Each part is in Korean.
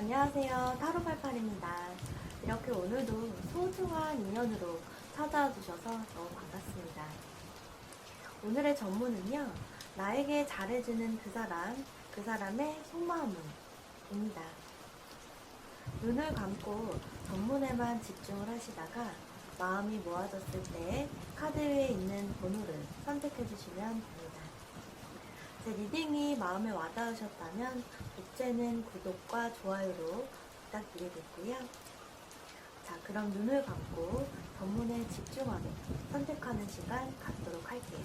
안녕하세요. 타로팔팔입니다. 이렇게 오늘도 소중한 인연으로 찾아와 주셔서 너무 반갑습니다. 오늘의 전문은요, 나에게 잘해주는 그 사람의 속마음입니다. 눈을 감고 전문에만 집중을 하시다가 마음이 모아졌을 때 카드 위에 있는 번호를 선택해 주시면 됩니다. 제 리딩이 마음에 와닿으셨다면 복제는 구독과 좋아요로 부탁드리겠고요. 자, 그럼 눈을 감고 전문에 집중하게 선택하는 시간 갖도록 할게요.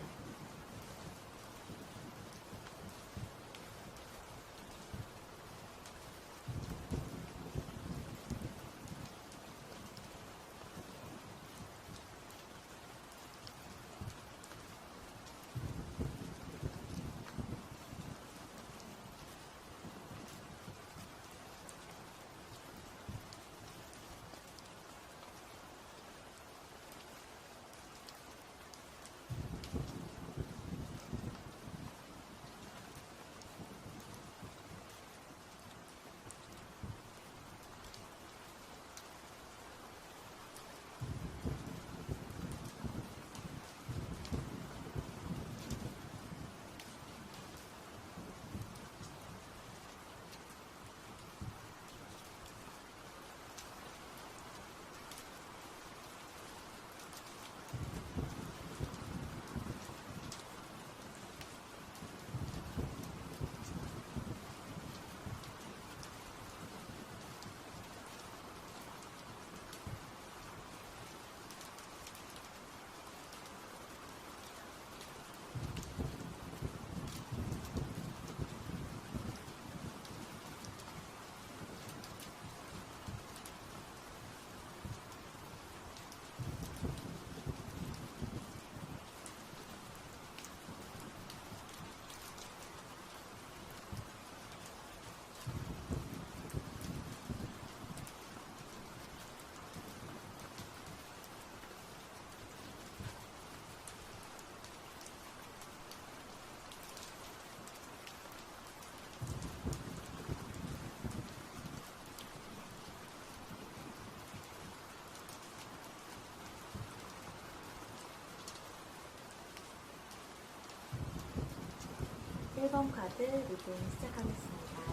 1번 카드 리딩 시작하겠습니다.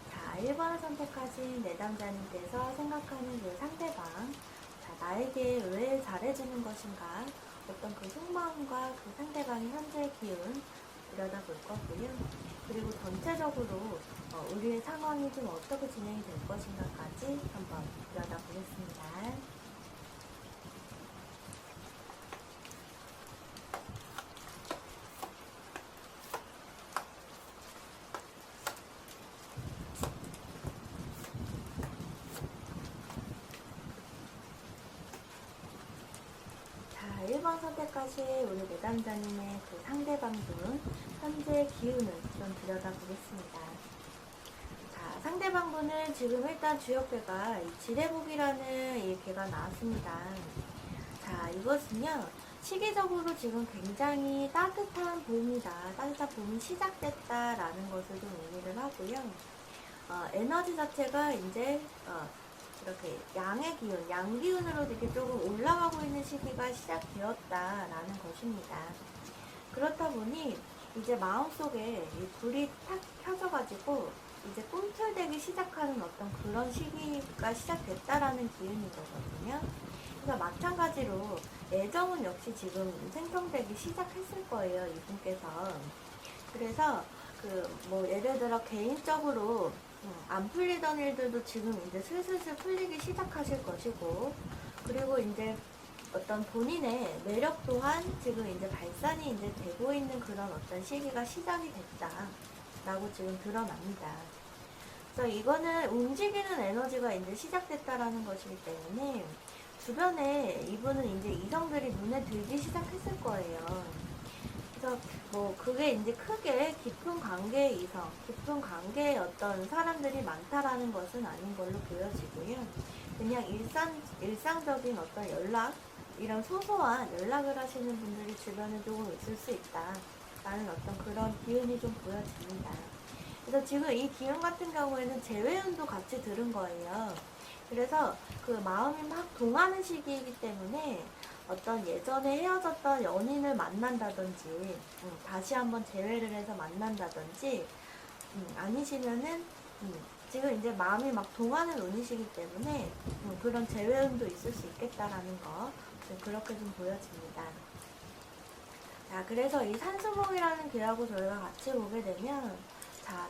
자, 1번을 선택하신 내담자님께서 생각하는 그 상대방, 자, 나에게 왜 잘해주는 것인가, 어떤 그 속마음과 그 상대방의 현재 기운 들여다볼 거고요. 그리고 전체적으로 우리의 상황이 좀 어떻게 진행이 될 것인가까지 한번 들여다보겠습니다. 자, 1번 선택하신 우리 내담자님의 그 상대방분 현재 기운을 좀 들여다보겠습니다. 자, 상대방분은 지금 일단 주역배가 이 지대복이라는 이 개가 나왔습니다. 자, 이것은요, 시기적으로 지금 굉장히 따뜻한 봄이다, 따뜻한 봄이 시작됐다라는 것을 좀 의미를 하고요. 에너지 자체가 이제 이렇게 양의 기운, 양 기운으로 이렇게 조금 올라가고 있는 시기가 시작되었다라는 것입니다. 그렇다 보니 이제 마음속에 이 불이 탁 켜져가지고 이제 꿈틀대기 시작하는 어떤 그런 시기가 시작됐다라는 기운인 거거든요. 그래서 마찬가지로 애정은 역시 지금 생성되기 시작했을 거예요, 이분께서. 그래서 뭐 예를 들어 개인적으로 안 풀리던 일들도 지금 이제 슬슬 풀리기 시작하실 것이고, 그리고 이제 어떤 본인의 매력 또한 지금 이제 발산이 이제 되고 있는 그런 어떤 시기가 시작이 됐다라고 지금 드러납니다. 그래서 이거는 움직이는 에너지가 이제 시작됐다라는 것이기 때문에 주변에 이분은 이제 이성들이 눈에 들기 시작했을 거예요. 그래서 뭐 그게 이제 크게 깊은 관계의 이성, 깊은 관계의 어떤 사람들이 많다라는 것은 아닌 걸로 보여지고요. 그냥 일상적인 어떤 연락, 이런 소소한 연락을 하시는 분들이 주변에 조금 있을 수 있다 라는 어떤 그런 기운이 좀 보여집니다. 그래서 지금 이 기운 같은 경우에는 재회운도 같이 들은 거예요. 그래서 그 마음이 막 동하는 시기이기 때문에 어떤 예전에 헤어졌던 연인을 만난다든지, 다시 한번 재회를 해서 만난다든지, 아니시면은, 지금 이제 마음이 막 동하는 운이시기 때문에, 그런 재회운도 있을 수 있겠다라는 거, 그렇게 좀 보여집니다. 자, 그래서 이 산수봉이라는 괴하고 저희가 같이 보게 되면, 자,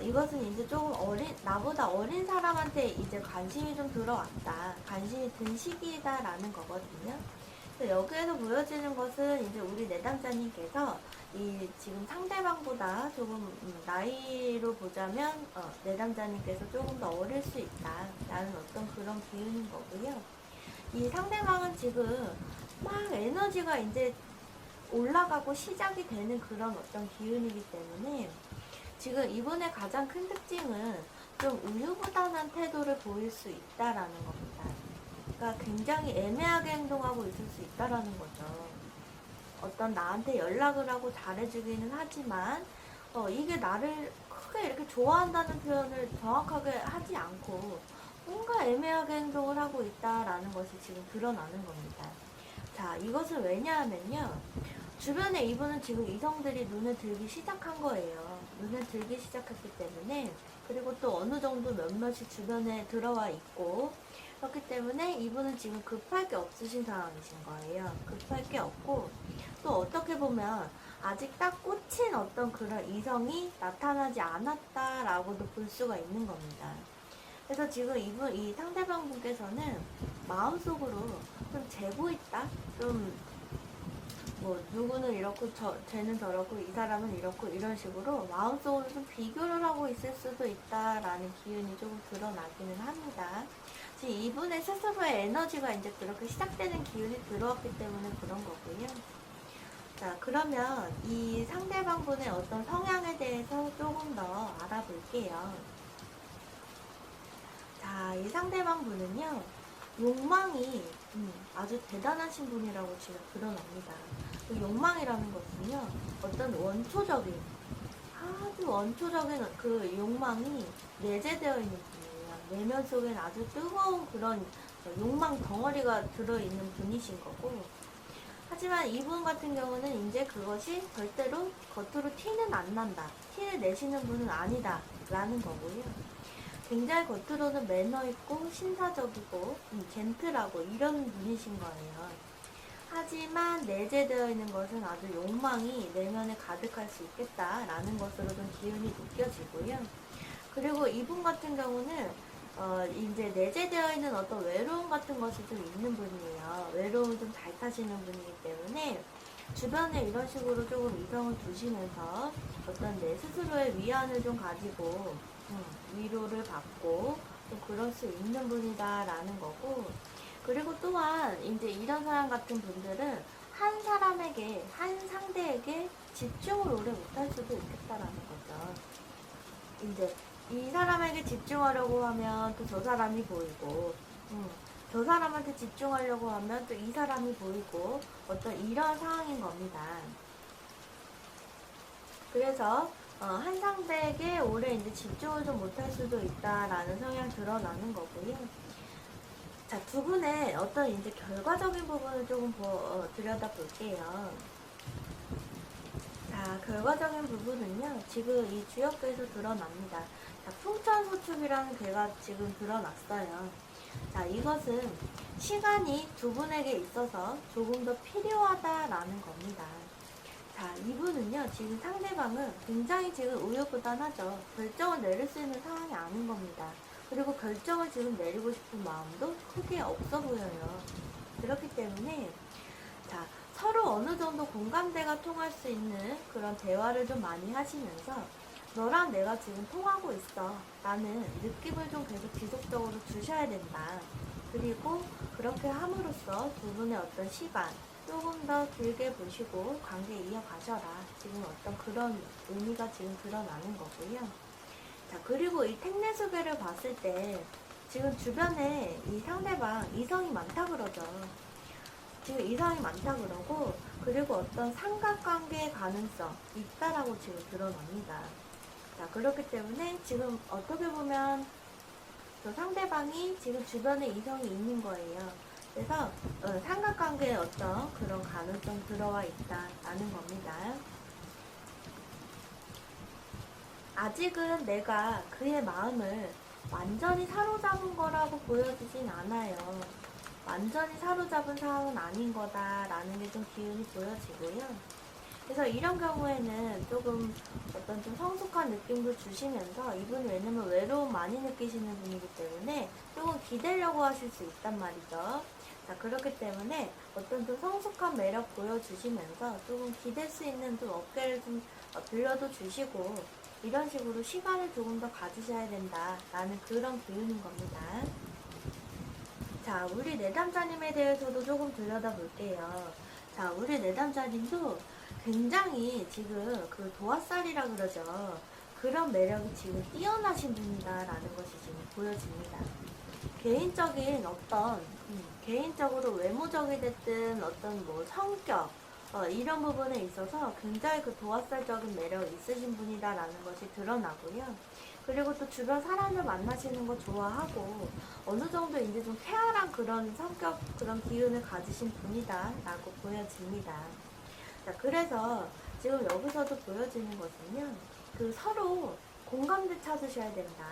이것은 이제 조금 나보다 어린 사람한테 이제 관심이 좀 들어왔다. 관심이 든 시기다라는 거거든요. 그래서 여기에서 보여지는 것은 이제 우리 내담자님께서 이 지금 상대방보다 조금 나이로 보자면 내담자님께서 조금 더 어릴 수 있다라는 어떤 그런 기운인 거고요. 이 상대방은 지금 막 에너지가 이제 올라가고 시작이 되는 그런 어떤 기운이기 때문에 지금 이분의 가장 큰 특징은 좀 우유부단한 태도를 보일 수 있다라는 겁니다. 그러니까 굉장히 애매하게 행동하고 있을 수 있다라는 거죠. 어떤 나한테 연락을 하고 잘해주기는 하지만 이게 나를 크게 이렇게 좋아한다는 표현을 정확하게 하지 않고 뭔가 애매하게 행동을 하고 있다라는 것이 지금 드러나는 겁니다. 자, 이것은 왜냐하면요. 주변에 이분은 지금 이성들이 눈에 들기 시작한 거예요. 눈에 들기 시작했기 때문에, 그리고 또 어느 정도 몇몇이 주변에 들어와 있고, 그렇기 때문에 이분은 지금 급할 게 없으신 상황이신 거예요. 급할 게 없고, 또 어떻게 보면 아직 딱 꽂힌 어떤 그런 이성이 나타나지 않았다라고도 볼 수가 있는 겁니다. 그래서 지금 이 상대방 분께서는 마음속으로 좀 재고 있다? 누구는 이렇고, 쟤는 저렇고, 이 사람은 이렇고, 이런 식으로 마음속으로 좀 비교를 하고 있을 수도 있다라는 기운이 조금 드러나기는 합니다. 지금 이분의 스스로의 에너지가 이제 그렇게 시작되는 기운이 들어왔기 때문에 그런 거고요. 자, 그러면 이 상대방 분의 어떤 성향에 대해서 조금 더 알아볼게요. 자, 이 상대방 분은요, 욕망이 아주 대단하신 분이라고 지금 드러납니다. 그 욕망이라는 것은요, 어떤 아주 원초적인 그 욕망이 내재되어 있는 분이에요. 내면 속엔 아주 뜨거운 그런 욕망 덩어리가 들어있는 분이신 거고, 하지만 이분 같은 경우는 이제 그것이 절대로 겉으로 티는 안 난다. 티를 내시는 분은 아니다. 라는 거고요. 굉장히 겉으로는 매너있고 신사적이고 젠틀하고 이런 분이신 거예요. 하지만 내재되어 있는 것은 아주 욕망이 내면에 가득할 수 있겠다라는 것으로 좀 기운이 느껴지고요. 그리고 이분 같은 경우는 이제 내재되어 있는 어떤 외로움 같은 것이 좀 있는 분이에요. 외로움을 좀 잘 타시는 분이기 때문에 주변에 이런 식으로 조금 이성을 두시면서 어떤 내 스스로의 위안을 좀 가지고 위로를 받고 좀 그럴 수 있는 분이다라는 거고, 그리고 또한 이제 이런 사람 같은 분들은 한 상대에게 집중을 오래 못할 수도 있겠다라는 거죠. 이제 이 사람에게 집중하려고 하면 또 저 사람이 보이고, 저 사람한테 집중하려고 하면 또 이 사람이 보이고, 어떤 이런 상황인 겁니다. 그래서 한 상대에게 오래 이제 집중을 좀 못할 수도 있다라는 성향 드러나는 거고요. 자, 두 분의 어떤 이제 결과적인 부분을 조금 들여다 볼게요. 자, 결과적인 부분은요, 지금 이 주역에서 드러납니다. 자, 풍천소축이라는 괴가 지금 드러났어요. 자, 이것은 시간이 두 분에게 있어서 조금 더 필요하다라는 겁니다. 자, 이분은요, 지금 상대방은 굉장히 지금 우유부단하죠. 결정을 내릴 수 있는 상황이 아닌 겁니다. 그리고 결정을 지금 내리고 싶은 마음도 크게 없어 보여요. 그렇기 때문에, 자, 서로 어느 정도 공감대가 통할 수 있는 그런 대화를 좀 많이 하시면서, 너랑 내가 지금 통하고 있어. 라는 느낌을 좀 계속 지속적으로 주셔야 된다. 그리고 그렇게 함으로써 두 분의 어떤 시간, 조금 더 길게 보시고 관계 이어가셔라. 지금 어떤 그런 의미가 지금 드러나는 거고요. 자, 그리고 이 택내수배를 봤을 때 지금 주변에 이 상대방 이성이 많다 그러죠. 지금 이성이 많다 그러고, 그리고 어떤 삼각관계의 가능성 있다라고 지금 드러납니다. 자, 그렇기 때문에 지금 어떻게 보면 그 상대방이 지금 주변에 이성이 있는 거예요. 그래서 삼각관계에 어떤 그런 가능성 들어와 있다라는 겁니다. 아직은 내가 그의 마음을 완전히 사로잡은 거라고 보여지진 않아요. 완전히 사로잡은 상황은 아닌 거다라는 게 좀 기운이 보여지고요. 그래서 이런 경우에는 조금 어떤 좀 성숙한 느낌도 주시면서, 이분이 왜냐면 외로움 많이 느끼시는 분이기 때문에 조금 기대려고 하실 수 있단 말이죠. 자, 그렇기 때문에 어떤 좀 성숙한 매력 보여주시면서 조금 기댈 수 있는 좀 어깨를 좀 빌려도 주시고, 이런 식으로 시간을 조금 더 가지셔야 된다라는 그런 기운인 겁니다. 자, 우리 내담자님에 대해서도 조금 들여다볼게요. 자, 우리 내담자님도 굉장히 지금 그 도화살이라 그러죠. 그런 매력이 지금 뛰어나신 분이다라는 것이 지금 보여집니다. 개인적인 어떤, 개인적으로 외모적이 됐든 어떤 뭐 성격, 이런 부분에 있어서 굉장히 그 도화살적인 매력이 있으신 분이다라는 것이 드러나고요. 그리고 또 주변 사람을 만나시는 거 좋아하고 어느 정도 이제 좀 쾌활한 그런 성격, 그런 기운을 가지신 분이다라고 보여집니다. 자, 그래서 지금 여기서도 보여지는 것은요, 그 서로 공감대 찾으셔야 된다.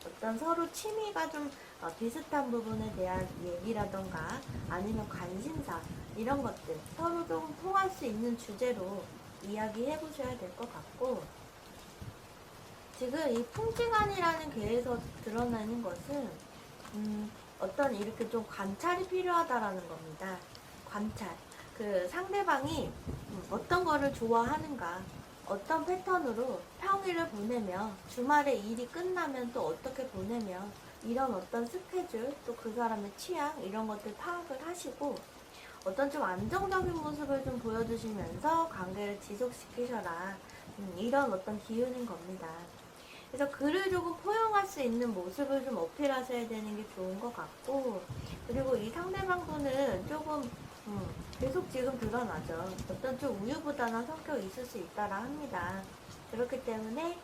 어떤 서로 취미가 좀 비슷한 부분에 대한 얘기라던가 아니면 관심사, 이런 것들 서로 좀 통할 수 있는 주제로 이야기해 보셔야 될 것 같고, 지금 이 풍지간이라는 괴에서 드러나는 것은 어떤 이렇게 좀 관찰이 필요하다라는 겁니다. 관찰. 그 상대방이 어떤 거를 좋아하는가, 어떤 패턴으로 평일을 보내며 주말에 일이 끝나면 또 어떻게 보내며, 이런 어떤 스케줄, 또 그 사람의 취향, 이런 것들 파악을 하시고 어떤 좀 안정적인 모습을 좀 보여주시면서 관계를 지속시키셔라, 이런 어떤 기운인 겁니다. 그래서 그를 조금 포용할 수 있는 모습을 좀 어필하셔야 되는 게 좋은 것 같고, 그리고 이 상대방분은 조금 계속 지금 드러나죠. 어떤 좀 우유부단한 성격이 있을 수 있다라 합니다. 그렇기 때문에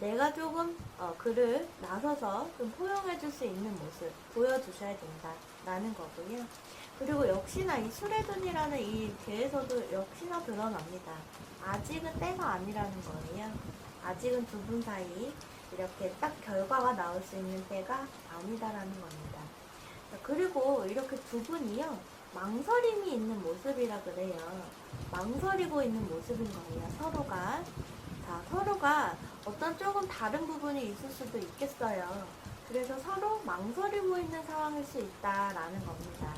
내가 조금 그를 나서서 좀 포용해 줄 수 있는 모습 보여주셔야 된다라는 거고요. 그리고 역시나 이 수레둔이라는 이 개에서도 역시나 드러납니다. 아직은 때가 아니라는 거예요. 아직은 두 분 사이 이렇게 딱 결과가 나올 수 있는 때가 아니다라는 겁니다. 그리고 이렇게 두 분이요, 망설임이 있는 모습이라 그래요. 망설이고 있는 모습인 거예요, 서로가. 자, 서로가 어떤 조금 다른 부분이 있을 수도 있겠어요. 그래서 서로 망설이고 있는 상황일 수 있다라는 겁니다.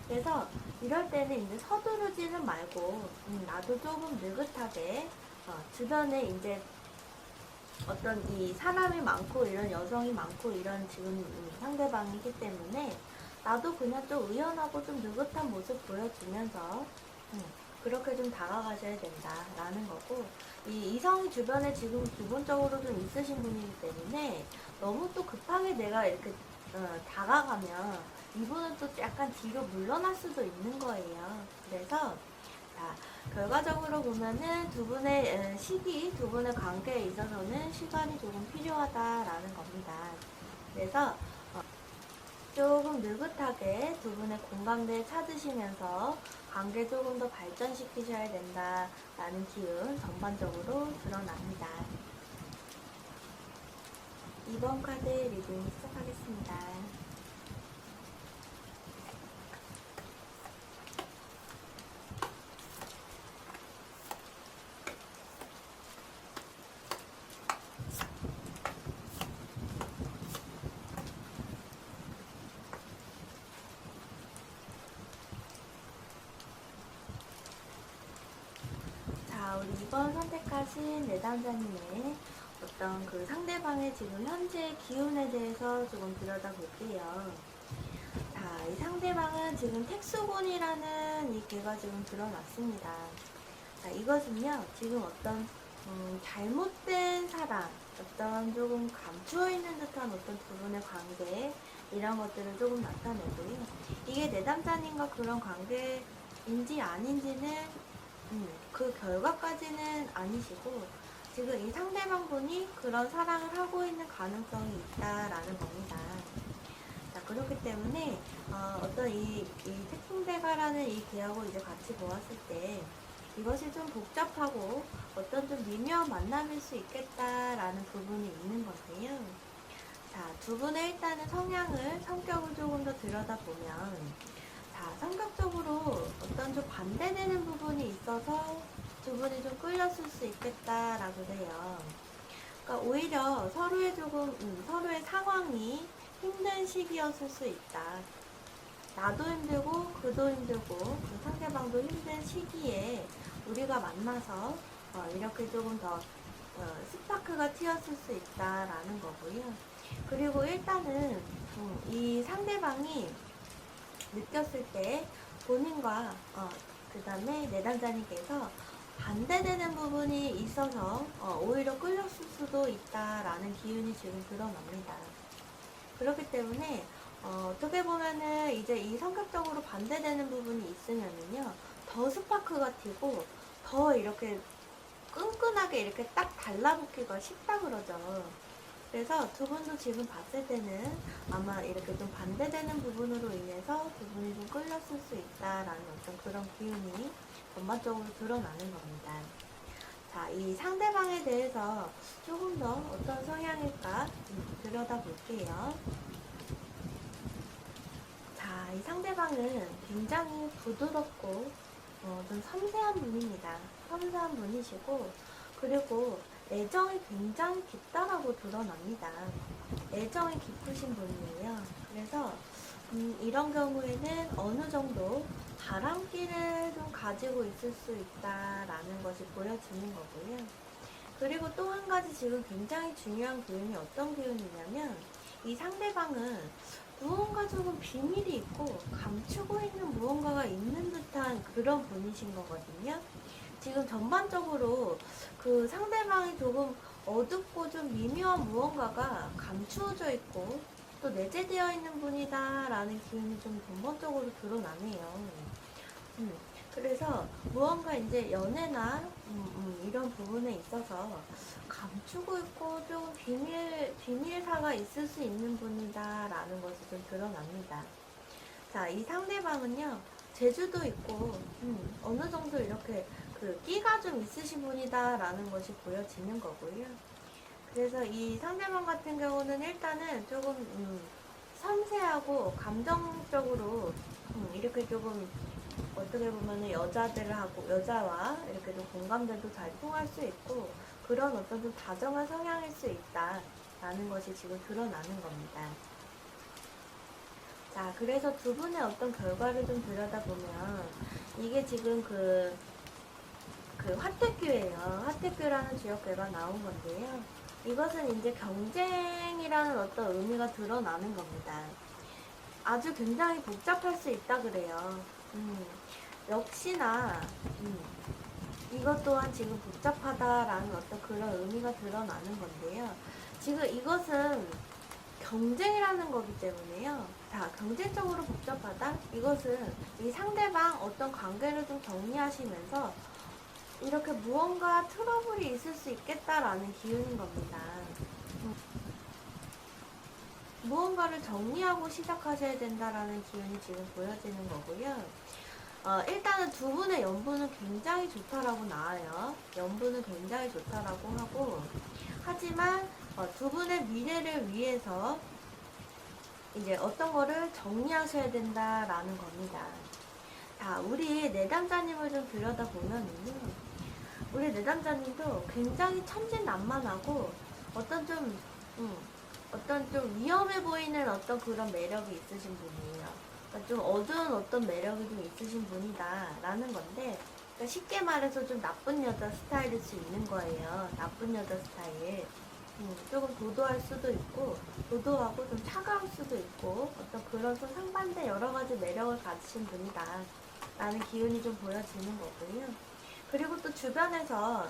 그래서 이럴 때는 이제 서두르지는 말고, 나도 조금 느긋하게, 주변에 이제 어떤 이 사람이 많고 이런 여성이 많고 이런 지금 상대방이기 때문에 나도 그냥 좀 의연하고 좀 느긋한 모습 보여주면서 그렇게 좀 다가가셔야 된다라는 거고, 이 이성이 주변에 지금 기본적으로 좀 있으신 분이기 때문에 너무 또 급하게 내가 이렇게 다가가면 이분은 또 약간 뒤로 물러날 수도 있는 거예요. 그래서 자, 결과적으로 보면은 두 분의 시기, 두 분의 관계에 있어서는 시간이 조금 필요하다라는 겁니다. 그래서 조금 느긋하게 두 분의 공감대를 찾으시면서 관계 조금 더 발전시키셔야 된다라는 기운 전반적으로 드러납니다. 2번 카드 리딩 시작하겠습니다. 자, 우리 2번 선택하신 내담자님의 어떤 그 상대방의 지금 현재 기운에 대해서 조금 들여다볼게요. 자, 이 상대방은 지금 택수군이라는 이 개가 지금 드러났습니다. 자, 이것은요, 지금 어떤 잘못된 사랑, 어떤 조금 감추어 있는 듯한 어떤 두 분의 관계, 이런 것들을 조금 나타내고요. 이게 내담자님과 그런 관계인지 아닌지는 그 결과까지는 아니시고, 지금 이 상대방분이 그런 사랑을 하고 있는 가능성이 있다라는 겁니다. 자, 그렇기 때문에 어떤 이 태풍대가라는 이 계약을 이제 같이 보았을 때 이것이 좀 복잡하고 어떤 좀 미묘한 만남일 수 있겠다라는 부분이 있는 건데요. 자, 두 분의 일단은 성격을 조금 더 들여다보면, 자, 성격적으로 어떤 좀 반대되는 부분이 있어서 두 분이 좀 끌렸을 수 있겠다라고 돼요. 그러니까 오히려 서로의 서로의 상황이 힘든 시기였을 수 있다. 나도 힘들고 그도 힘들고 그 상대방도 힘든 시기에 우리가 만나서 이렇게 조금 더 스파크가 튀었을 수 있다라는 거고요. 그리고 일단은 이 상대방이 느꼈을 때 본인과 그 다음에 내담자님께서 반대되는 부분이 있어서 오히려 끌렸을 수도 있다라는 기운이 지금 드러납니다. 그렇기 때문에 어떻게 보면은 이제 이 성격적으로 반대되는 부분이 있으면은요, 더 스파크가 튀고 더 이렇게 끈끈하게 이렇게 딱 달라붙기가 쉽다 그러죠. 그래서 두 분도 지금 봤을 때는 아마 이렇게 좀 반대되는 부분으로 인해서 두 분이 좀 끌렸을 수 있다라는 어떤 그런 기운이 전반적으로 드러나는 겁니다. 자, 이 상대방에 대해서 조금 더 어떤 성향일까 들여다볼게요. 자, 이 상대방은 굉장히 부드럽고 좀 섬세한 분입니다. 섬세한 분이시고, 그리고 애정이 굉장히 깊다라고 드러납니다. 애정이 깊으신 분이에요. 그래서 이런 경우에는 어느 정도 바람기를 좀 가지고 있을 수 있다라는 것이 보여지는 거고요. 그리고 또 한 가지 지금 굉장히 중요한 기운이 어떤 기운이냐면, 이 상대방은 무언가 조금 비밀이 있고 감추고 있는 무언가가 있는 듯한 그런 분이신 거거든요. 지금 전반적으로 그 상대방이 조금 어둡고 좀 미묘한 무언가가 감추어져 있고 또 내재되어 있는 분이다라는 기운이 좀 전반적으로 드러나네요. 그래서 무언가 이제 연애나 이런 부분에 있어서 감추고 있고 좀 비밀사가 있을 수 있는 분이다라는 것이 좀 드러납니다. 자, 이 상대방은요, 재주도 있고, 어느 정도 이렇게 그 끼가 좀 있으신 분이다라는 것이 보여지는 거고요. 그래서 이 상대방 같은 경우는 일단은 조금, 섬세하고 감정적으로, 이렇게 조금 어떻게 보면은 여자와 이렇게 좀 공감대도 잘 통할 수 있고, 그런 어떤 좀 다정한 성향일 수 있다라는 것이 지금 드러나는 겁니다. 자, 그래서 두 분의 어떤 결과를 좀 들여다보면, 이게 지금 그 화택규예요. 화택규라는 지역괴가 나온 건데요. 이것은 이제 경쟁이라는 어떤 의미가 드러나는 겁니다. 아주 굉장히 복잡할 수 있다 그래요. 역시나 이것 또한 지금 복잡하다라는 어떤 그런 의미가 드러나는 건데요. 지금 이것은 경쟁이라는 거기 때문에요. 자, 경쟁적으로 복잡하다? 이것은 이 상대방 어떤 관계를 좀 정리하시면서 이렇게 무언가 트러블이 있을 수 있겠다라는 기운인 겁니다. 무언가를 정리하고 시작하셔야 된다라는 기운이 지금 보여지는 거고요. 일단은 두 분의 연분은 굉장히 좋다라고 나와요. 연분은 굉장히 좋다라고 하고, 하지만 두 분의 미래를 위해서 이제 어떤 거를 정리하셔야 된다라는 겁니다. 자, 우리 내담자님을 좀 들여다보면은요, 우리 내담자님도 굉장히 천진난만하고 어떤 좀 위험해 보이는 어떤 그런 매력이 있으신 분이에요. 그러니까 좀 어두운 어떤 매력이 좀 있으신 분이다라는 건데, 그러니까 쉽게 말해서 좀 나쁜 여자 스타일일 수 있는 거예요. 나쁜 여자 스타일. 조금 도도할 수도 있고, 도도하고 좀 차가울 수도 있고, 어떤 그런 좀 상반된 여러 가지 매력을 가지신 분이다 라는 기운이 좀 보여지는 거고요. 그리고 또 주변에서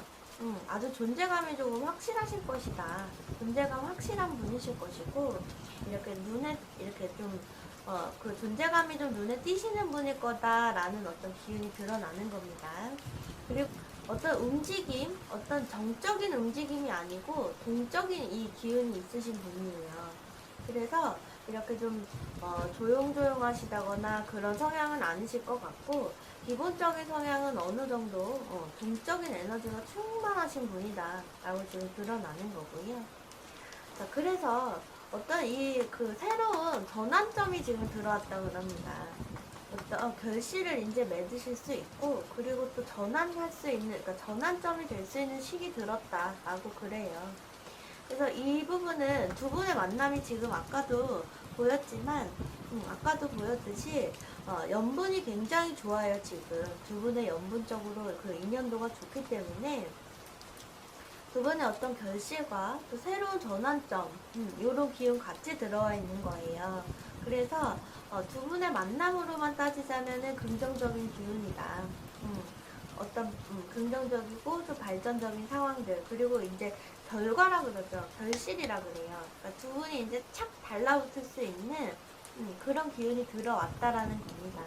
아주 존재감이 조금 확실하실 것이다. 존재감 확실한 분이실 것이고, 이렇게 눈에, 이렇게 좀, 그 존재감이 좀 눈에 띄시는 분일 거다라는 어떤 기운이 드러나는 겁니다. 그리고 어떤 움직임, 어떤 정적인 움직임이 아니고 동적인 이 기운이 있으신 분이에요. 그래서 이렇게 좀 조용조용하시다거나 그런 성향은 아니실 것 같고, 기본적인 성향은 어느 정도 동적인 에너지가 충만하신 분이다 라고 지금 드러나는 거고요. 자, 그래서 어떤 그 새로운 전환점이 지금 들어왔다고 합니다. 어떤 결실을 이제 맺으실 수 있고, 그리고 또 전환할 수 있는, 그러니까 전환점이 될 수 있는 시기 들었다라고 그래요. 그래서 이 부분은 두 분의 만남이 지금 아까도 보였지만, 아까도 보였듯이 연분이 굉장히 좋아요. 지금 두 분의 연분적으로 그 인연도가 좋기 때문에 두 분의 어떤 결실과 또 새로운 전환점, 이런 기운 같이 들어와 있는 거예요. 그래서 두 분의 만남으로만 따지자면은 긍정적인 기운이다. 어떤 긍정적이고 또 발전적인 상황들, 그리고 이제 결과라 그러죠. 결실이라 그래요. 그러니까 두 분이 이제 착 달라붙을 수 있는 그런 기운이 들어왔다라는 겁니다.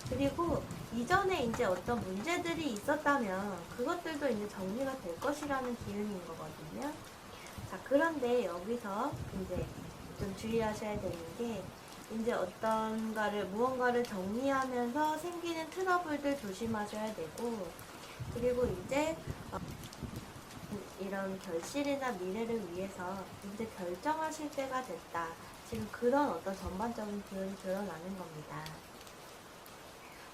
그리고 이전에 이제 어떤 문제들이 있었다면 그것들도 이제 정리가 될 것이라는 기운인 거거든요. 자, 그런데 여기서 이제 좀 주의하셔야 되는 게, 이제 무언가를 정리하면서 생기는 트러블들 조심하셔야 되고, 그리고 이제 이런 결실이나 미래를 위해서 이제 결정하실 때가 됐다. 지금 그런 어떤 전반적인 기운이 드러나는 겁니다.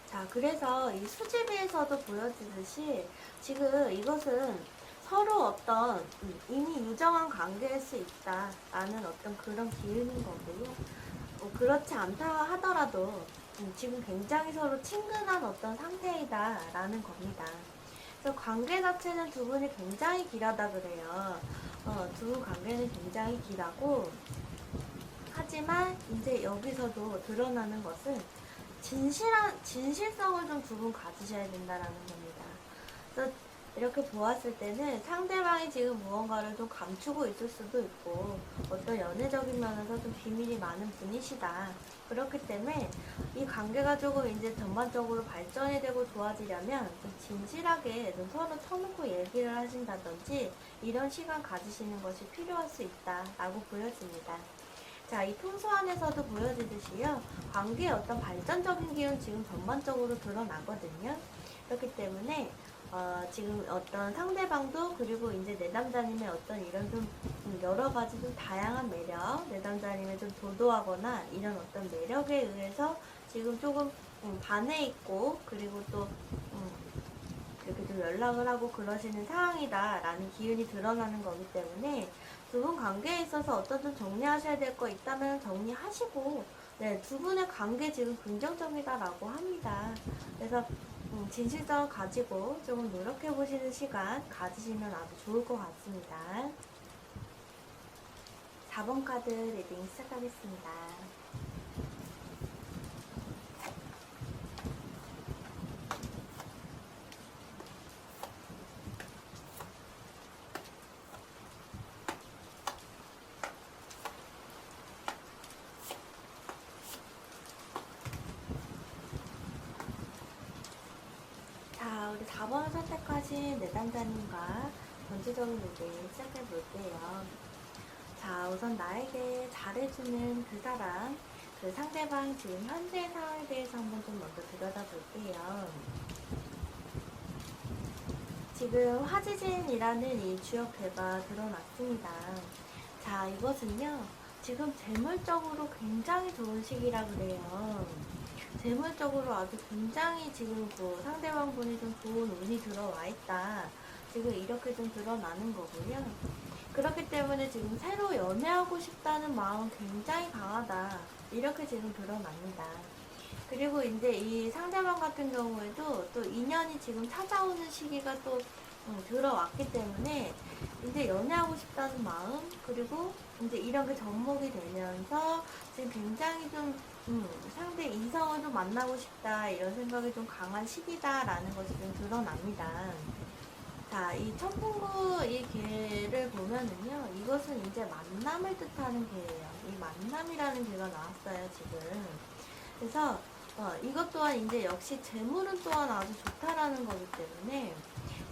자, 그래서 이 수집에서도 보여지듯이 지금 이것은 서로 어떤 이미 유정한 관계일 수 있다라는 어떤 그런 기운인 거고요. 그렇지 않다 하더라도 지금 굉장히 서로 친근한 어떤 상태이다라는 겁니다. 그래서 관계 자체는 두 분이 굉장히 길하다 그래요. 두 분 관계는 굉장히 길하고, 하지만 이제 여기서도 드러나는 것은 진실성을 좀 두 분 가지셔야 된다라는 겁니다. 그래서 이렇게 보았을 때는 상대방이 지금 무언가를 좀 감추고 있을 수도 있고, 어떤 연애적인 면에서 좀 비밀이 많은 분이시다. 그렇기 때문에 이 관계가 조금 이제 전반적으로 발전이 되고 좋아지려면 좀 진실하게 좀 서로 터놓고 얘기를 하신다든지 이런 시간 가지시는 것이 필요할 수 있다라고 보여집니다. 자, 이 통수 안에서도 보여지듯이요, 관계의 어떤 발전적인 기운 지금 전반적으로 드러나거든요. 그렇기 때문에 지금 어떤 상대방도, 그리고 이제 내담자님의 어떤 이런 좀 여러 가지 좀 다양한 매력, 내담자님의 좀 도도하거나 이런 어떤 매력에 의해서 지금 조금 반해 있고, 그리고 또 이렇게 좀 연락을 하고 그러시는 상황이다라는 기운이 드러나는 거기 때문에 두 분 관계에 있어서 어떤 좀 정리하셔야 될 거 있다면 정리하시고, 네, 두 분의 관계 지금 긍정적이다라고 합니다. 그래서 진실성을 가지고 조금 노력해 보시는 시간 가지시면 아주 좋을 것 같습니다. 4번 카드 리딩 시작하겠습니다. 자, 우리 4번을 선택하신 내담자님과 전체적인 리딩 시작해 볼게요. 자, 우선 나에게 잘해주는 그 사람, 그 상대방 지금 현재 상황에 대해서 한번 좀 먼저 들여다 볼게요. 지금 화지진이라는 이 주역회가 드러났습니다. 자, 이것은요, 지금 재물적으로 굉장히 좋은 시기라 그래요. 재물적으로 아주 굉장히 지금 그 상대방 분이 좀 좋은 운이 들어와 있다. 지금 이렇게 좀 드러나는 거고요. 그렇기 때문에 지금 새로 연애하고 싶다는 마음 굉장히 강하다. 이렇게 지금 드러납니다. 그리고 이제 이 상대방 같은 경우에도 또 인연이 지금 찾아오는 시기가 또 들어왔기 때문에 이제 연애하고 싶다는 마음, 그리고 이제 이런 게 접목이 되면서 지금 굉장히 좀 상대 이성을 좀 만나고 싶다, 이런 생각이 좀 강한 시기다라는 것이 좀 드러납니다. 자, 이 천풍구 이 개를 보면은요, 이것은 이제 만남을 뜻하는 개예요. 이 만남이라는 개가 나왔어요, 지금. 그래서 이것 또한 이제 역시 재물은 또한 아주 좋다라는 거기 때문에,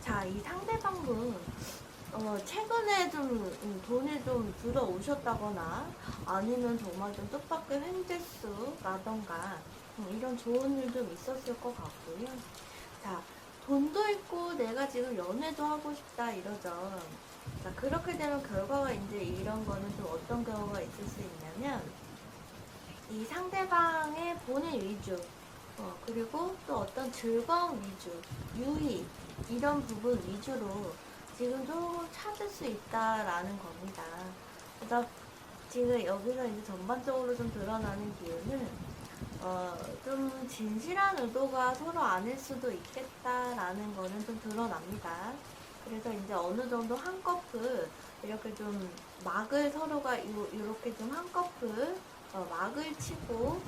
자, 이 상대방분 최근에 좀 돈이 좀 들어오셨다거나 아니면 정말 좀 뜻밖의 횡재수라던가 이런 좋은 일 좀 있었을 것 같고요. 자, 돈도 있고 내가 지금 연애도 하고 싶다 이러죠. 자, 그렇게 되면 결과가 이제 이런 거는 좀 어떤 경우가 있을 수 있냐면 이 상대방의 본인 위주, 그리고 또 어떤 즐거움 위주, 유희 이런 부분 위주로 지금 조금 찾을 수 있다라는 겁니다. 그래서 지금 여기서 이제 전반적으로 좀 드러나는 기운은 좀 진실한 의도가 서로 아닐 수도 있겠다라는 거는 좀 드러납니다. 그래서 이제 어느 정도 한꺼풀 이렇게 좀 막을 서로가 이렇게 좀 한꺼풀 막을 치고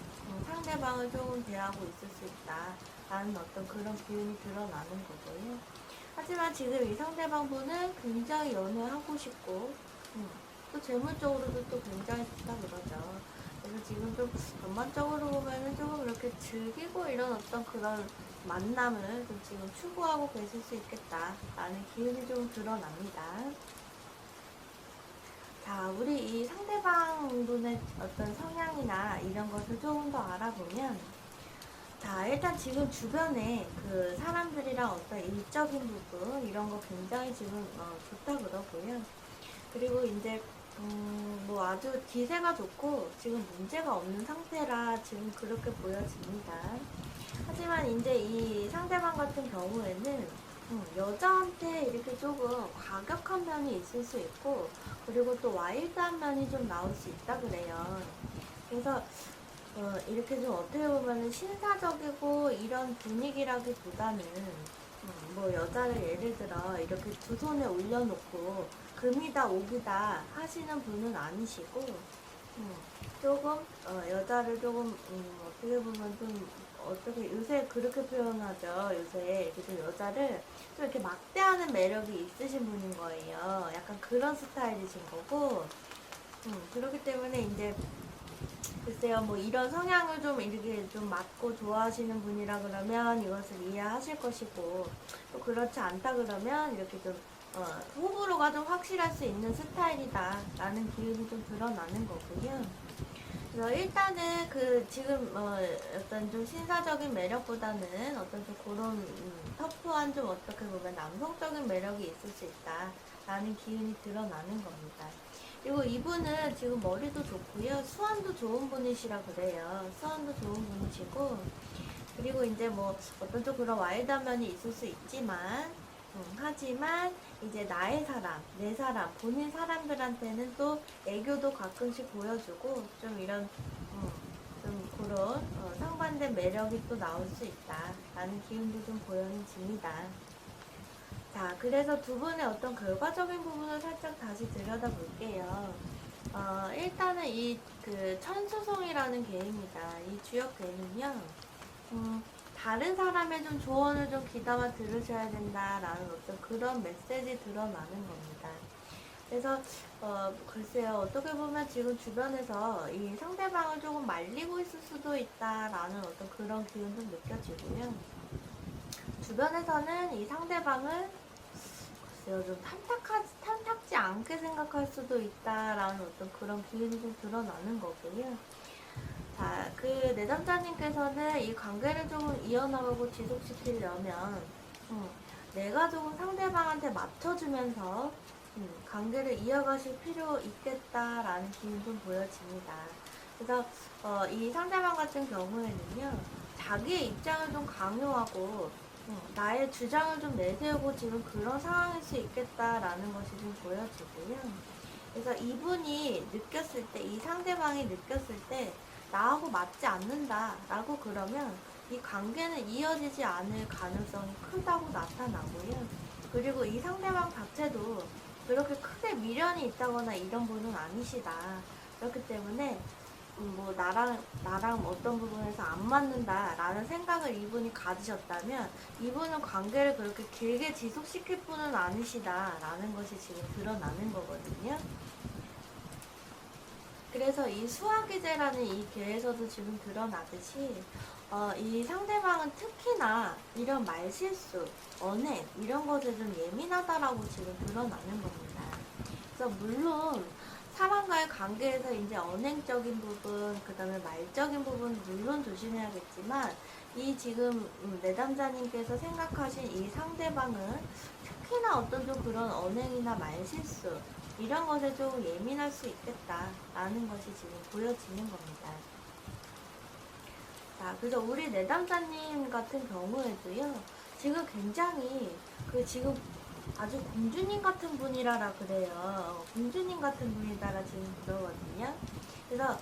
상대방을 조금 대하고 있을 수 있다라는 어떤 그런 기운이 드러나는 거고요. 하지만 지금 이 상대방분은 굉장히 연애하고 싶고 또 재물적으로도 또 굉장히 좋다 그러죠. 그래서 지금 좀 전반적으로 보면은 조금 이렇게 즐기고 이런 어떤 그런 만남을 좀 지금 추구하고 계실 수 있겠다라는 기운이 좀 드러납니다. 자, 우리 이 상대방 분의 어떤 성향이나 이런 것을 조금 더 알아보면, 자, 일단 지금 주변에 그 사람들이랑 어떤 일적인 부분, 이런 거 굉장히 지금 좋다 그러고요. 그리고 이제, 뭐 아주 기세가 좋고, 지금 문제가 없는 상태라 지금 그렇게 보여집니다. 하지만 이제 이 상대방 같은 경우에는 여자한테 이렇게 조금 과격한 면이 있을 수 있고, 그리고 또 와일드한 면이 좀 나올 수 있다 그래요. 그래서 이렇게 좀 어떻게 보면 신사적이고 이런 분위기라기보다는 뭐 여자를 예를 들어 이렇게 두 손에 올려놓고 금이다 옥이다 하시는 분은 아니시고 조금 여자를 조금 어떻게 보면 좀 어떻게 요새 그렇게 표현하죠. 요새 이렇게 좀 여자를 좀 이렇게 막대하는 매력이 있으신 분인 거예요. 약간 그런 스타일이신 거고 그렇기 때문에 이제 글쎄요, 뭐 이런 성향을 좀 이렇게 좀 맞고 좋아하시는 분이라 그러면 이것을 이해하실 것이고, 또 그렇지 않다 그러면 이렇게 좀, 호불호가 좀 확실할 수 있는 스타일이다. 라는 기운이 좀 드러나는 거고요. 그래서 일단은 그 지금, 어떤 좀 신사적인 매력보다는 어떤 좀 그런, 터프한 좀 어떻게 보면 남성적인 매력이 있을 수 있다. 라는 기운이 드러나는 겁니다. 그리고 이분은 지금 머리도 좋고요. 수완도 좋은 분이시라 그래요. 수완도 좋은 분이시고, 그리고 이제 뭐 어떤 좀 그런 와일드한 면이 있을 수 있지만, 하지만 이제 나의 사람, 내 사람, 본인 사람들한테는 또 애교도 가끔씩 보여주고, 좀 이런, 좀 그런 상반된 매력이 또 나올 수 있다. 라는 기운도 좀 보여집니다. 자, 그래서 두 분의 어떤 결과적인 부분을 살짝 다시 들여다볼게요. 일단은 이 그 천수성이라는 개입니다. 이 주역 개는요, 다른 사람의 좀 조언을 좀 귀담아 들으셔야 된다라는 어떤 그런 메시지 드러나는 겁니다. 그래서 글쎄요, 어떻게 보면 지금 주변에서 이 상대방을 조금 말리고 있을 수도 있다라는 어떤 그런 기운도 느껴지고요. 주변에서는 이 상대방을 글쎄요, 좀 탐탁지 않게 생각할 수도 있다라는 어떤 그런 기운이 좀 드러나는 거고요. 자, 그 내담자님께서는 이 관계를 조금 이어나가고 지속시키려면, 내가 조금 상대방한테 맞춰주면서, 관계를 이어가실 필요 있겠다라는 기운이 좀 보여집니다. 그래서, 이 상대방 같은 경우에는요, 자기의 입장을 좀 강요하고, 나의 주장을 좀 내세우고 지금 그런 상황일 수 있겠다라는 것이 좀 보여지고요. 그래서 이분이 느꼈을 때, 이 상대방이 느꼈을 때, 나하고 맞지 않는다라고 그러면 이 관계는 이어지지 않을 가능성이 크다고 나타나고요. 그리고 이 상대방 자체도 그렇게 크게 미련이 있다거나 이런 분은 아니시다. 그렇기 때문에 뭐 나랑 어떤 부분에서 안 맞는다라는 생각을 이분이 가지셨다면 이분은 관계를 그렇게 길게 지속시킬 분은 아니시다라는 것이 지금 드러나는 거거든요. 그래서 이 수화기제라는 이 괴에서도 지금 드러나듯이 이 상대방은 특히나 이런 말실수, 언행 이런 것에 좀 예민하다라고 지금 드러나는 겁니다. 그래서 물론 사람과의 관계에서 이제 언행적인 부분, 그 다음에 말적인 부분 물론 조심해야겠지만 이 지금 내담자님께서 생각하신 이 상대방은 특히나 어떤 좀 그런 언행이나 말실수 이런 것에 좀 예민할 수 있겠다라는 것이 지금 보여지는 겁니다. 자, 그래서 우리 내담자님 같은 경우에도요, 지금 굉장히 지금 아주 공주님 같은 분이라라 그래요. 공주님 같은 분이다라 지금 그러거든요. 그래서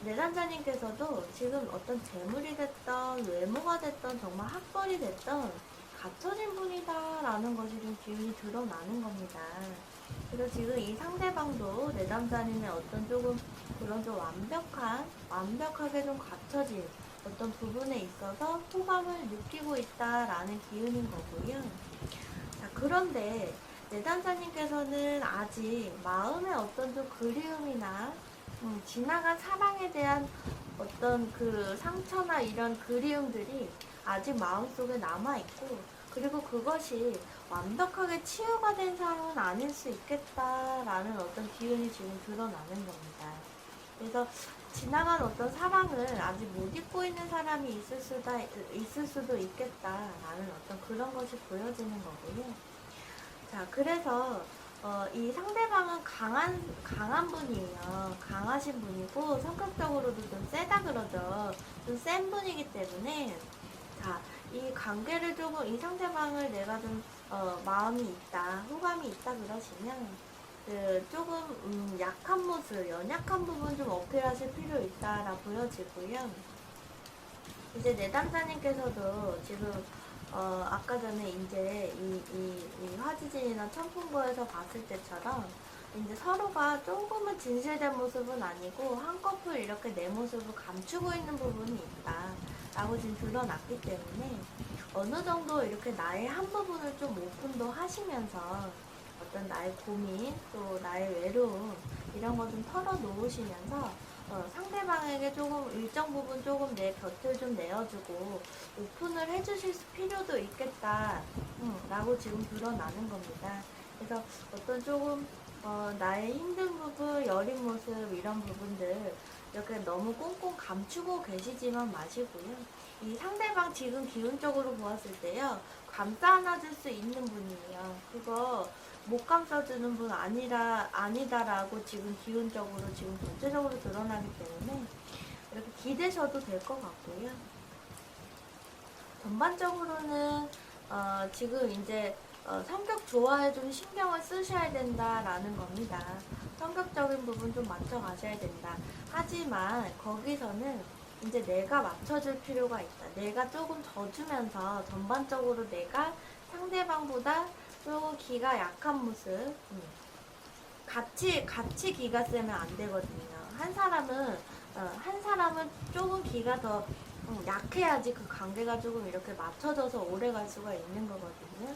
내담자님께서도 지금 어떤 재물이 됐던 외모가 됐던 정말 학벌이 됐던 갖춰진 분이다라는 것이 좀 기운이 드러나는 겁니다. 그래서 지금 이 상대방도 내담자님의 어떤 조금 그런 좀 완벽하게 좀 갖춰진 어떤 부분에 있어서 호감을 느끼고 있다라는 기운인 거고요. 자, 그런데 내담자님께서는 아직 마음의 어떤 좀 그리움이나 지나간 사랑에 대한 어떤 그 상처나 이런 그리움들이 아직 마음속에 남아있고, 그리고 그것이 완벽하게 치유가 된 사람은 아닐 수 있겠다라는 어떤 기운이 지금 드러나는 겁니다. 그래서 지나간 어떤 사랑을 아직 못 잊고 있는 사람이 있을 수도 있겠다라는 어떤 그런 것이 보여지는 거고요. 자, 그래서 이 상대방은 강한 분이에요. 강하신 분이고 성격적으로도 좀 세다 그러죠. 좀 센 분이기 때문에 자, 이 관계를 조금 이 상대방을 내가 좀 마음이 있다, 호감이 있다 그러시면 조금 약한 모습, 연약한 부분 좀 어필하실 필요 있다라 보여지고요. 이제 내담자님께서도 지금 아까 전에 이제 이 화지진이나 천풍거에서 봤을 때처럼 이제 서로가 조금은 진실된 모습은 아니고 한꺼풀 이렇게 내 모습을 감추고 있는 부분이 있다 라고 지금 드러났기 때문에 어느 정도 이렇게 나의 한 부분을 좀 오픈도 하시면서 어떤 나의 고민 또 나의 외로움 이런 거 좀 털어놓으시면서 상대방에게 조금 일정 부분 조금 내 곁을 좀 내어주고 오픈을 해주실 필요도 있겠다 라고 지금 드러나는 겁니다. 그래서 어떤 조금 나의 힘든 부분, 여린 모습 이런 부분들 이렇게 너무 꽁꽁 감추고 계시지만 마시고요. 이 상대방 지금 기운적으로 보았을 때요. 감싸 안아줄 수 있는 분이에요. 그거 못 감싸주는 분 아니다라고 지금 기운적으로 지금 전체적으로 드러나기 때문에 이렇게 기대셔도 될 것 같고요. 전반적으로는 지금 이제 성격 조화에 좀 신경을 쓰셔야 된다라는 겁니다. 성격적인 부분 좀 맞춰가셔야 된다. 하지만 거기서는 이제 내가 맞춰줄 필요가 있다. 내가 조금 져주면서 전반적으로 내가 상대방보다 조금 기가 약한 모습 같이 기가 세면 안 되거든요. 한 사람은 조금 기가 더 약해야지 그 관계가 조금 이렇게 맞춰져서 오래 갈 수가 있는 거거든요.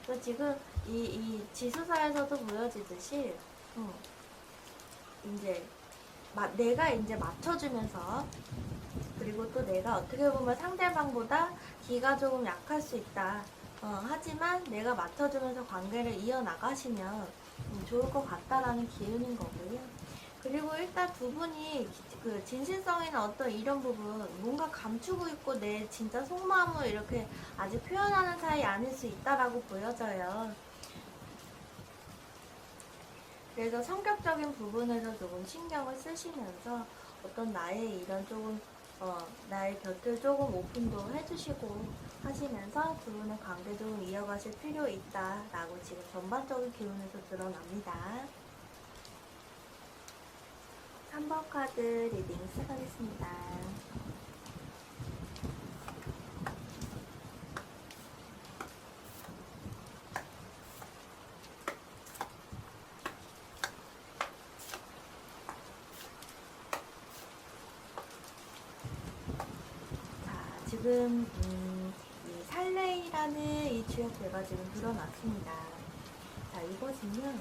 그래서 지금 이 지수사에서도 보여지듯이 이제 내가 이제 맞춰주면서 그리고 또 내가 어떻게 보면 상대방보다 기가 조금 약할 수 있다. 하지만 내가 맞춰주면서 관계를 이어나가시면 좋을 것 같다라는 기운인 거고요. 그리고 일단 두 분이 그 진실성이나 어떤 이런 부분 뭔가 감추고 있고 내 진짜 속마음을 이렇게 아직 표현하는 사이 아닐 수 있다라고 보여져요. 그래서 성격적인 부분에서 조금 신경을 쓰시면서 어떤 나의 이런 조금 나의 곁을 조금 오픈도 해주시고 하시면서 두 분의 관계 좀 이어가실 필요 있다라고 지금 전반적인 기운에서 드러납니다. 3번 카드 리딩 시작하겠습니다. 지금 이 살레이라는 이 주역대가 지금 드러났습니다. 자, 이것은요.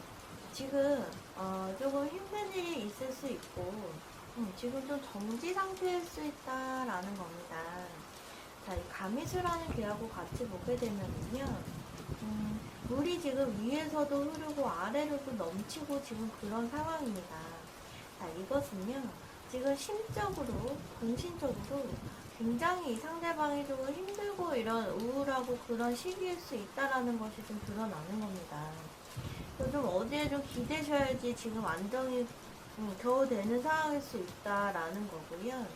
지금 조금 힘든 일이 있을 수 있고, 지금 좀 정지 상태일 수 있다라는 겁니다. 자, 이 가미수라는 개하고 같이 보게 되면은요, 물이 지금 위에서도 흐르고 아래로도 넘치고 지금 그런 상황입니다. 자, 이것은요, 지금 심적으로, 정신적으로 굉장히 상대방이 조금 힘들고 이런 우울하고 그런 시기일 수 있다라는 것이 좀 드러나는 겁니다. 좀 어디에 좀 기대셔야지 지금 안정이 겨우 되는 상황일 수 있다라는 거고요.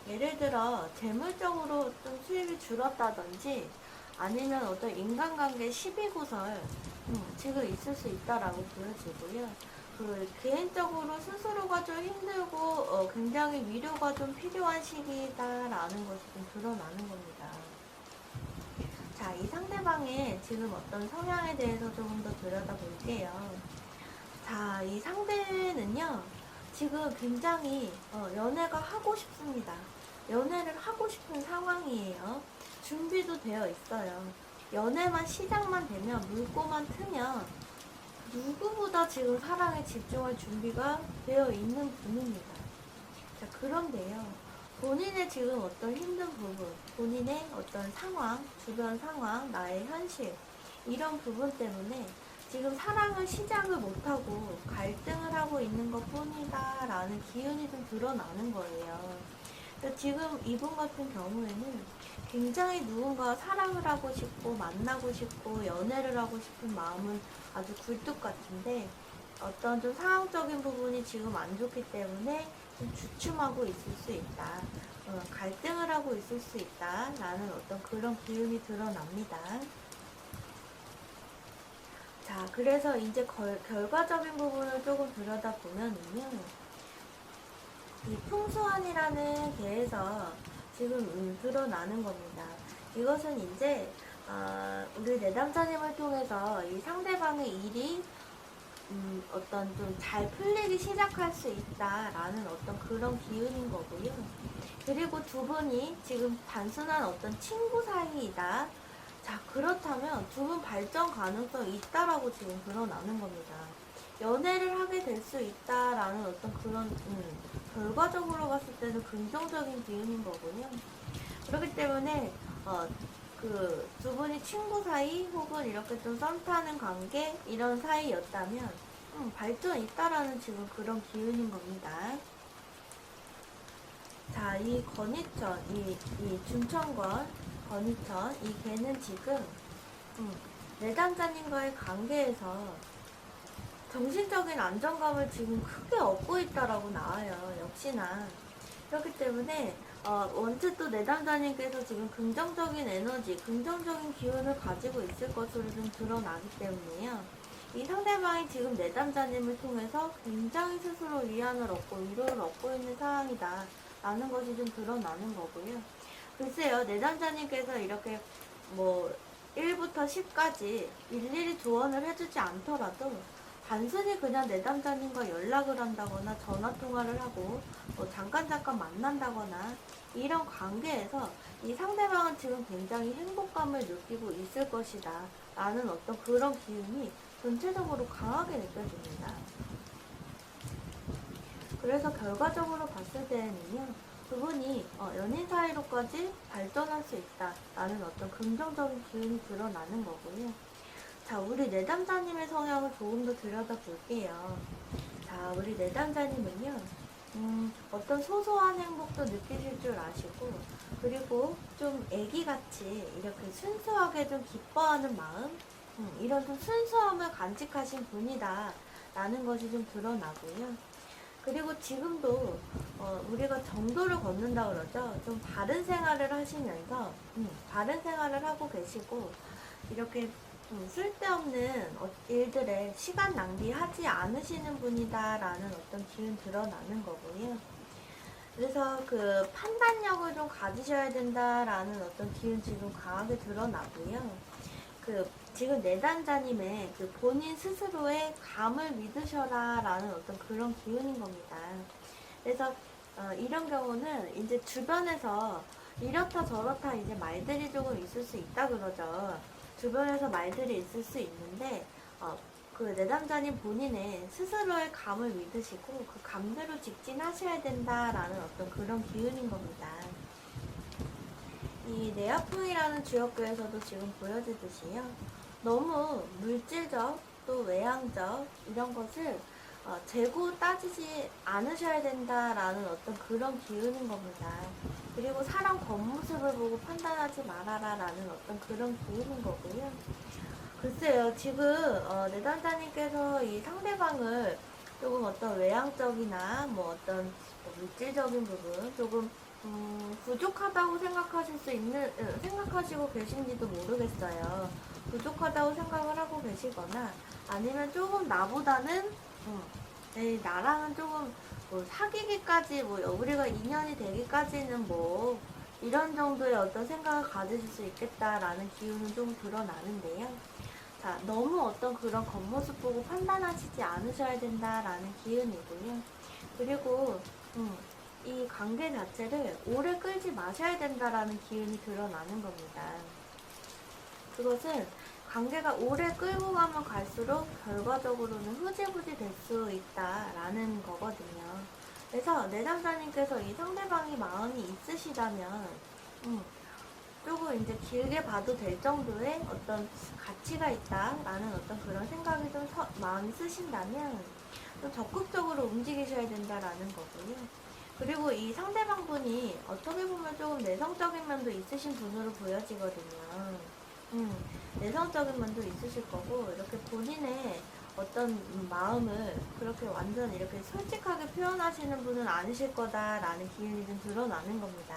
예를 들어 재물적으로 좀 수입이 줄었다든지 아니면 어떤 인간관계 시비구설 지금 있을 수 있다라고 보여지고요. 그 개인적으로 스스로가 좀 힘들고 굉장히 위로가 좀 필요한 시기다라는 것이 좀 드러나는 겁니다. 자, 이 상대방의 지금 어떤 성향에 대해서 조금 더 들여다볼게요. 자, 이 상대는요, 지금 굉장히 연애가 하고 싶습니다. 연애를 하고 싶은 상황이에요. 준비도 되어 있어요. 연애만 시작만 되면, 물꼬만 트면 누구보다 지금 사랑에 집중할 준비가 되어 있는 분입니다. 자, 그런데요. 본인의 지금 어떤 힘든 부분, 본인의 어떤 상황, 주변 상황, 나의 현실, 이런 부분 때문에 지금 사랑을 시작을 못하고 갈등을 하고 있는 것 뿐이다 라는 기운이 좀 드러나는 거예요. 지금 이분 같은 경우에는 굉장히 누군가 사랑을 하고 싶고 만나고 싶고 연애를 하고 싶은 마음은 아주 굴뚝 같은데 어떤 좀 상황적인 부분이 지금 안 좋기 때문에 좀 주춤하고 있을 수 있다. 갈등을 하고 있을 수 있다 라는 어떤 그런 기운이 드러납니다. 자, 그래서 이제 결과적인 부분을 조금 들여다보면은요. 이 풍수환이라는 개에서 지금 드러나는 겁니다. 이것은 이제 우리 내담자님을 통해서 이 상대방의 일이 어떤 좀 잘 풀리기 시작할 수 있다라는 어떤 그런 기운인 거고요. 그리고 두 분이 지금 단순한 어떤 친구 사이이다. 자, 그렇다면 두 분 발전 가능성이 있다라고 지금 드러나는 겁니다. 연애를 하게 될 수 있다라는 어떤 그런 결과적으로 봤을 때는 긍정적인 기운인 거고요. 그렇기 때문에 그 두 분이 친구 사이 혹은 이렇게 좀 썸 타는 관계 이런 사이였다면 발전 있다라는 지금 그런 기운인 겁니다. 자, 이 건희천, 이 준천권, 건희천, 이 개는 지금 내담자님과의 관계에서 정신적인 안정감을 지금 크게 얻고 있다라고 나와요. 역시나. 그렇기 때문에 원체 또 내담자님께서 지금 긍정적인 에너지, 긍정적인 기운을 가지고 있을 것으로 좀 드러나기 때문에요. 이 상대방이 지금 내담자님을 통해서 굉장히 스스로 위안을 얻고 위로를 얻고 있는 상황이다 라는 것이 좀 드러나는 거고요. 글쎄요, 내담자님께서 이렇게 뭐 1부터 10까지 일일이 조언을 해주지 않더라도 단순히 그냥 내담자님과 연락을 한다거나 전화통화를 하고 뭐 잠깐 만난다거나 이런 관계에서 이 상대방은 지금 굉장히 행복감을 느끼고 있을 것이다 라는 어떤 그런 기운이 전체적으로 강하게 느껴집니다. 그래서 결과적으로 봤을 때는요, 두 분이 연인 사이로까지 발전할 수 있다라는 어떤 긍정적인 기운이 드러나는 거고요. 자, 우리 내담자님의 성향을 조금 더 들여다볼게요. 자, 우리 내담자님은요, 어떤 소소한 행복도 느끼실 줄 아시고, 그리고 좀 애기같이 이렇게 순수하게 좀 기뻐하는 마음, 이런 좀 순수함을 간직하신 분이다 라는 것이 좀 드러나고요. 그리고 지금도 우리가 정도를 걷는다 그러죠. 좀 바른 생활을 하시면서 바른 생활을 하고 계시고 이렇게 쓸데없는 일들에 시간 낭비하지 않으시는 분이다라는 어떤 기운 드러나는 거고요. 그래서 그 판단력을 좀 가지셔야 된다라는 어떤 기운 지금 강하게 드러나고요. 그 지금 내담자님의 그 본인 스스로의 감을 믿으셔라라는 어떤 그런 기운인 겁니다. 그래서 이런 경우는 이제 주변에서 이렇다 저렇다 이제 말들이 조금 있을 수 있다 그러죠. 주변에서 말들이 있을 수 있는데 그 내담자님 본인의 스스로의 감을 믿으시고 그 감대로 직진하셔야 된다라는 어떤 그런 기운인 겁니다. 이 내아풍이라는 주역교에서도 지금 보여지듯이요. 너무 물질적 또 외향적 이런 것을 재고 따지지 않으셔야 된다라는 어떤 그런 기운인 겁니다. 그리고 사람 겉모습을 보고 판단하지 말아라라는 어떤 그런 기운인 거고요. 글쎄요, 지금 내담자님께서 이 상대방을 조금 어떤 외향적이나 뭐 어떤 물질적인 부분 조금 부족하다고 생각하실 수 있는 생각하시고 계신지도 모르겠어요. 부족하다고 생각을 하고 계시거나 아니면 조금 나보다는 나랑은 조금 뭐 사귀기까지 뭐 우리가 인연이 되기까지는 뭐 이런 정도의 어떤 생각을 가지실 수 있겠다라는 기운은 좀 드러나는데요. 자, 너무 어떤 그런 겉모습 보고 판단하시지 않으셔야 된다라는 기운이고요. 그리고 이 관계 자체를 오래 끌지 마셔야 된다라는 기운이 드러나는 겁니다. 그것은 관계가 오래 끌고 가면 갈수록 결과적으로는 흐지부지 될 수 있다라는 거거든요. 그래서 내담자님께서 이 상대방이 마음이 있으시다면 조금 이제 길게 봐도 될 정도의 어떤 가치가 있다라는 어떤 그런 생각이 좀 마음이 쓰신다면 좀 적극적으로 움직이셔야 된다라는 거고요. 그리고 이 상대방 분이 어떻게 보면 조금 내성적인 면도 있으신 분으로 보여지거든요. 내성적인 면도 있으실 거고 이렇게 본인의 어떤 마음을 그렇게 완전 이렇게 솔직하게 표현하시는 분은 아니실 거다라는 기운이 좀 드러나는 겁니다.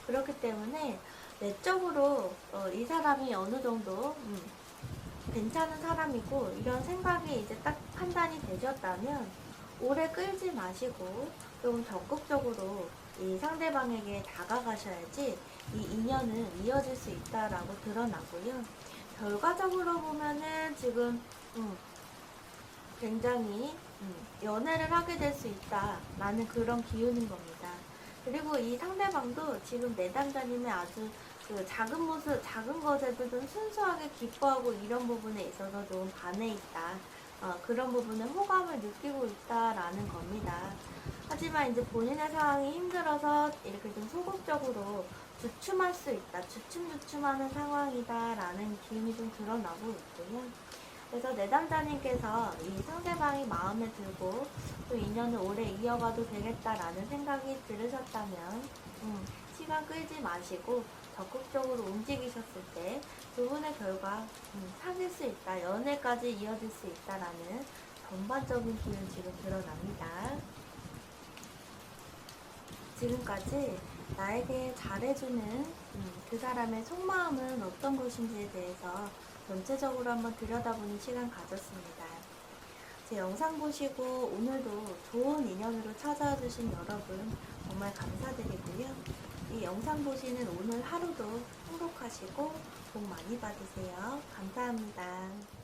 그렇기 때문에 내적으로 이 사람이 어느 정도 괜찮은 사람이고 이런 생각이 이제 딱 판단이 되셨다면 오래 끌지 마시고 좀 적극적으로 이 상대방에게 다가가셔야지 이 인연은 이어질 수 있다라고 드러나고요. 결과적으로 보면은 지금 굉장히 연애를 하게 될 수 있다라는 그런 기운인 겁니다. 그리고 이 상대방도 지금 내담자님의 아주 그 작은 모습, 작은 것에도 좀 순수하게 기뻐하고 이런 부분에 있어서 좀 반해 있다. 그런 부분에 호감을 느끼고 있다라는 겁니다. 하지만 이제 본인의 상황이 힘들어서 이렇게 좀 소극적으로 주춤할 수 있다. 주춤주춤하는 상황이다라는 기운이 좀 드러나고 있고요. 그래서 내담자님께서 이 상대방이 마음에 들고 또 인연을 오래 이어가도 되겠다라는 생각이 들으셨다면 시간 끌지 마시고 적극적으로 움직이셨을 때 두 분의 결과 사귈 수 있다, 연애까지 이어질 수 있다라는 전반적인 기운 지금 드러납니다. 지금까지 나에게 잘해주는 그 사람의 속마음은 어떤 것인지에 대해서 전체적으로 한번 들여다보는 시간 가졌습니다. 제 영상 보시고 오늘도 좋은 인연으로 찾아와 주신 여러분 정말 감사드리고요. 이 영상 보시는 오늘 하루도 행복하시고 복 많이 받으세요. 감사합니다.